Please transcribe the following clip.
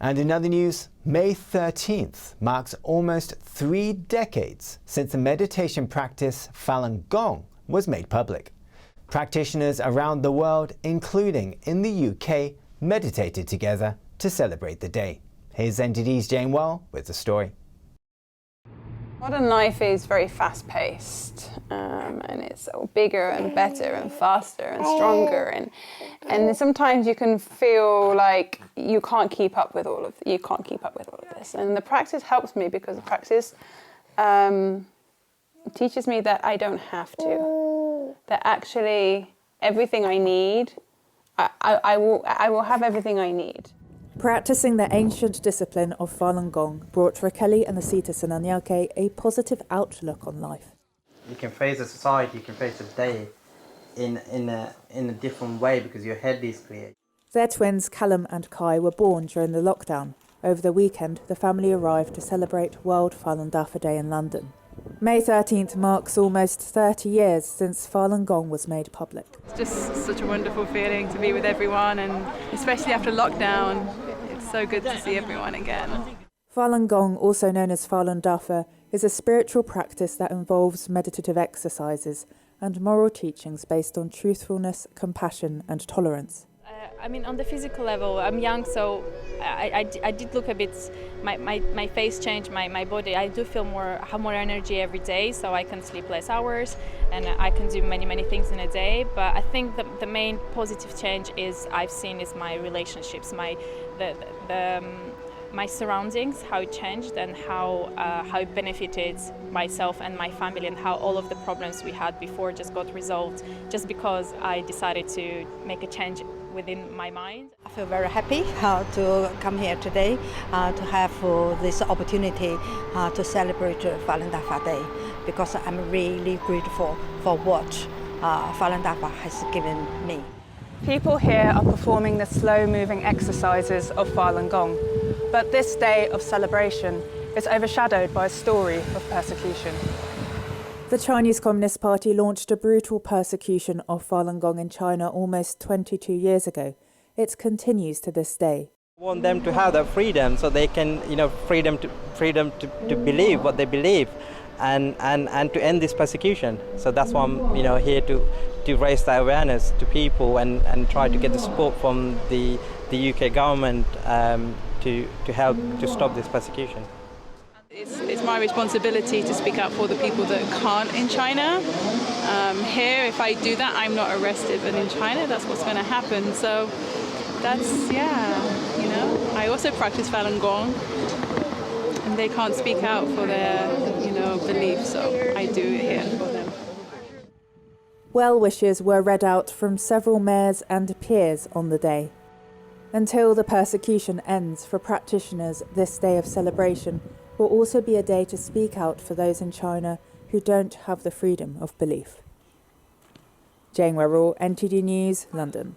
And in other news, May 13th marks almost 3 decades since the meditation practice Falun Gong was made public. Practitioners around the world, including in the UK, meditated together to celebrate the day. Here's NTD's Jane Well with the story. Modern life is very fast-paced, and it's bigger and better and faster and stronger, and sometimes you can feel like you can't keep up with all of this. And the practice helps me because the practice teaches me that I don't have to. That actually everything I need, I will have everything I need. Practicing the ancient discipline of Falun Gong brought Raquel and Asita Sananyake a positive outlook on life. You can face the society, you can face the day in a different way because your head is clear. Their twins Callum and Kai were born during the lockdown. Over the weekend, the family arrived to celebrate World Falun Dafa Day in London. May 13th marks almost 30 years since Falun Gong was made public. It's just such a wonderful feeling to be with everyone, and especially after lockdown, it's so good to see everyone again. Falun Gong, also known as Falun Dafa, is a spiritual practice that involves meditative exercises and moral teachings based on truthfulness, compassion and tolerance. I mean, on the physical level, I'm young, so I did look a bit, my face changed, my body. I do feel have more energy every day, so I can sleep less hours and I can do many things in a day. But I think the main positive change I've seen is my relationships, my surroundings, how it changed and how it benefited myself and my family, and how all of the problems we had before just got resolved just because I decided to make a change within my mind. I feel very happy to come here today to have this opportunity to celebrate Falun Dafa Day, because I'm really grateful for what Falun Dafa has given me. People here are performing the slow-moving exercises of Falun Gong, but this day of celebration is overshadowed by a story of persecution. The Chinese Communist Party launched a brutal persecution of Falun Gong in China almost 22 years ago. It continues to this day. I want them to have that freedom, so they can, freedom to believe what they believe, and to end this persecution. So that's why I'm, here to raise the awareness to people and try to get the support from the UK government to help to stop this persecution. It's my responsibility to speak out for the people that can't in China. Here, if I do that, I'm not arrested, but in China, that's what's going to happen. So that's, I also practice Falun Gong, and they can't speak out for their, beliefs, so I do it here for them. Well wishes were read out from several mayors and peers on the day. Until the persecution ends for practitioners, this day of celebration will also be a day to speak out for those in China who don't have the freedom of belief. Jane Well, NTD News, London.